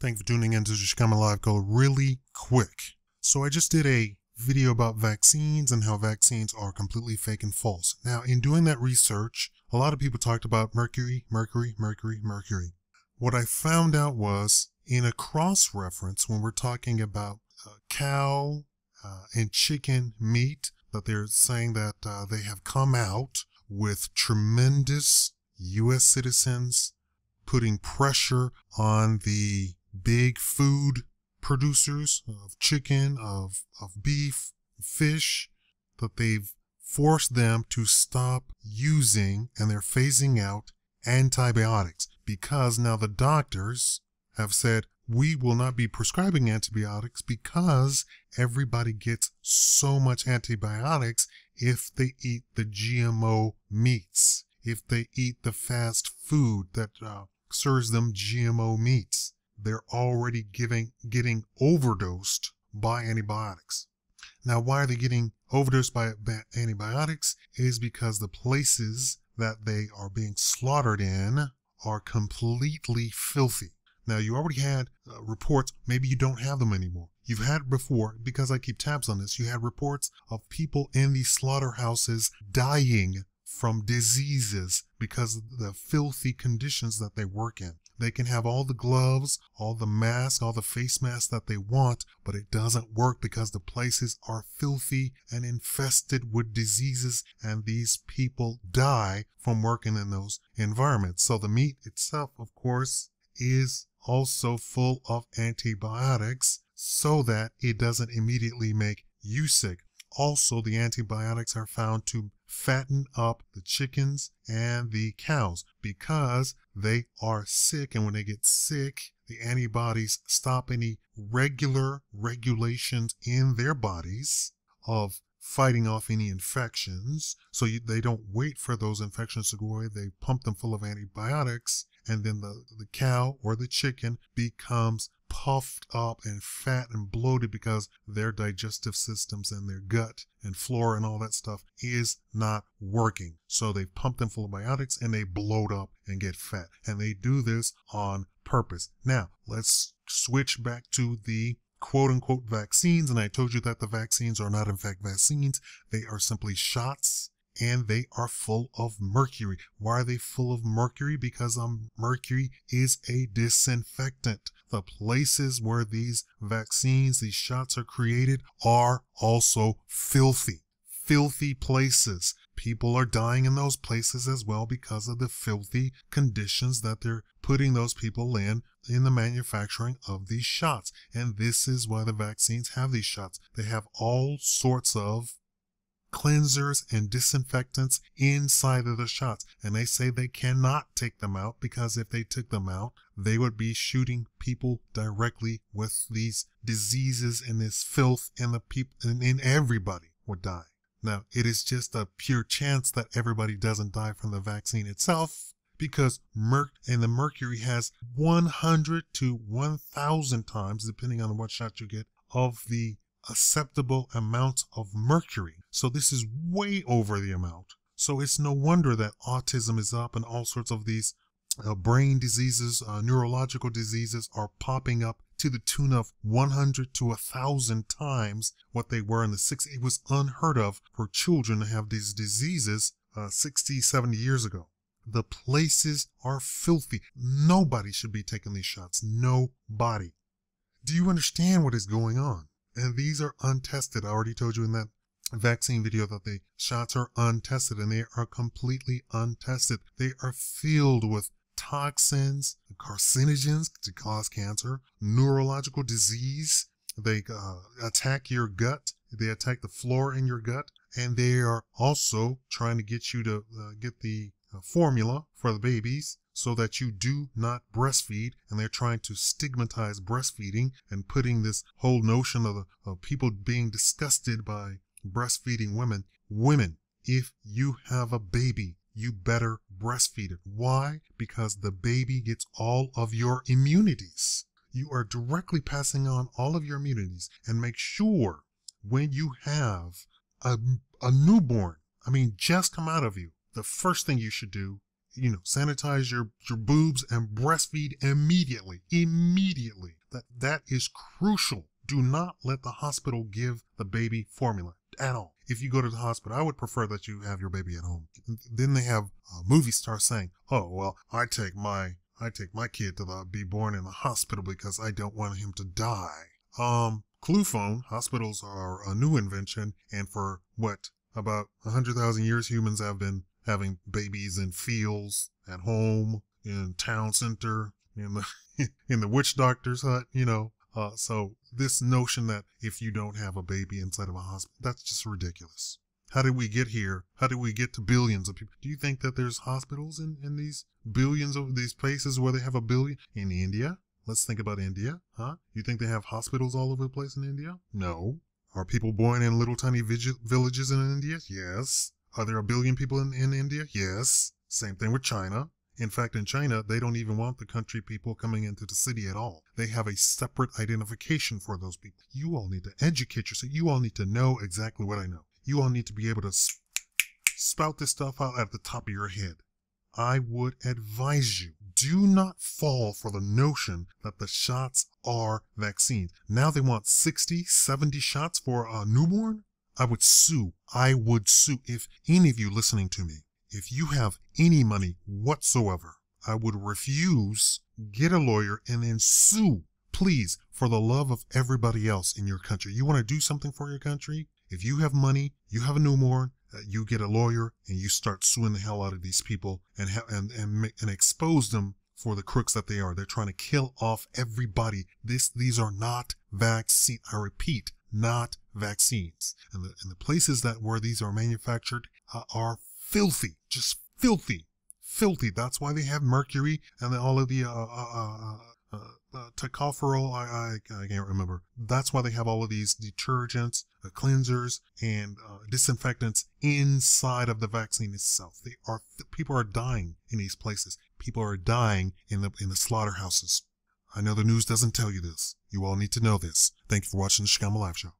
Thanks for tuning in to the Shikama Live Code really quick. So I just did a video about vaccines and how vaccines are completely fake and false. Now, in doing that research, a lot of people talked about mercury. What I found out was in a cross-reference when we're talking about cow and chicken meat, that they're saying that they have come out with tremendous U.S. citizens putting pressure on the big food producers of chicken, of beef, fish, that they've forced them to stop using, and they're phasing out antibiotics because now the doctors have said we will not be prescribing antibiotics because everybody gets so much antibiotics if they eat the GMO meats, if they eat the fast food that serves them GMO meats. They're already getting overdosed by antibiotics. Now, why are they getting overdosed by antibiotics? Is because the places that they are being slaughtered in are completely filthy. Now, you already had reports, maybe you don't have them anymore. You've had before, because I keep tabs on this, you had reports of people in these slaughterhouses dying from diseases because of the filthy conditions that they work in. They can have all the gloves, all the masks, all the face masks that they want, but it doesn't work because the places are filthy and infested with diseases, and these people die from working in those environments. So the meat itself, of course, is also full of antibiotics so that it doesn't immediately make you sick. Also, the antibiotics are found to fatten up the chickens and the cows because they are sick, and when they get sick, the antibodies stop any regular regulations in their bodies of fighting off any infections. So they don't wait for those infections to go away. They pump them full of antibiotics, and then the cow or the chicken becomes puffed up and fat and bloated because their digestive systems and their gut and flora and all that stuff is not working. So they pump them full of antibiotics and they bloat up and get fat. And they do this on purpose. Now, let's switch back to the quote unquote vaccines. And I told you that the vaccines are not in fact vaccines. They are simply shots, and they are full of mercury. Why are they full of mercury? Because mercury is a disinfectant. The places where these vaccines, these shots are created are also filthy. Filthy places. People are dying in those places as well because of the filthy conditions that they're putting those people in the manufacturing of these shots. And this is why the vaccines have these shots. They have all sorts of cleansers and disinfectants inside of the shots, and they say they cannot take them out because if they took them out, they would be shooting people directly with these diseases and this filth, and the people and everybody would die. Now, it is just a pure chance that everybody doesn't die from the vaccine itself, because the mercury has 100 to 1,000 times, depending on what shot you get, of the acceptable amount of mercury. So this is way over the amount. So it's no wonder that autism is up and all sorts of these brain diseases, neurological diseases are popping up to the tune of 100 to 1,000 times what they were in the 60s. It was unheard of for children to have these diseases 60, 70 years ago. The places are filthy. Nobody should be taking these shots. Nobody. Do you understand what is going on? And these are untested. I already told you in that vaccine video that the shots are untested, and they are completely untested. They are filled with toxins, carcinogens to cause cancer, neurological disease. They attack your gut. They attack the flora in your gut. And they are also trying to get you to get the formula for the babies so that you do not breastfeed, and they're trying to stigmatize breastfeeding and putting this whole notion of people being disgusted by breastfeeding women. Women, if you have a baby, you better breastfeed it. Why? Because the baby gets all of your immunities. You are directly passing on all of your immunities, and make sure when you have a newborn, just come out of you, the first thing you should do sanitize your boobs and breastfeed immediately. Immediately. That is crucial. Do not let the hospital give the baby formula at all. If you go to the hospital, I would prefer that you have your baby at home. Then they have movie stars saying, "Oh, well, I take my kid to be born in the hospital because I don't want him to die." Clue phone, hospitals are a new invention, and for about 100,000 years, humans have been having babies in fields, at home, in town center, in the in the witch doctor's hut, So this notion that if you don't have a baby inside of a hospital, that's just ridiculous. How did we get here? How did we get to billions of people? Do you think that there's hospitals in these billions of these places where they have a billion? In India? Let's think about India, huh? You think they have hospitals all over the place in India? No. Are people born in little tiny villages in India? Yes. Are there a billion people in India? Yes. Same thing with China. In fact, in China, they don't even want the country people coming into the city at all. They have a separate identification for those people. You all need to educate yourself. You all need to know exactly what I know. You all need to be able to spout this stuff out at the top of your head. I would advise you, do not fall for the notion that the shots are vaccines. Now they want 60, 70 shots for a newborn? I would sue. If any of you listening to me, if you have any money whatsoever, I would refuse, get a lawyer, and then sue. Please, for the love of everybody else in your country. You want to do something for your country? If you have money, you have a newborn, you get a lawyer, and you start suing the hell out of these people and expose them for the crooks that they are. They're trying to kill off everybody. These are not vaccines. I repeat, not vaccines. And the places where these are manufactured are filthy, just filthy. That's why they have mercury and all of the tocopherol. I can't remember. That's why they have all of these detergents, cleansers, and disinfectants inside of the vaccine itself. People are dying in these places. People are dying in the slaughterhouses. I know the news doesn't tell you this. You all need to know this. Thank you for watching the Shikama Live Show.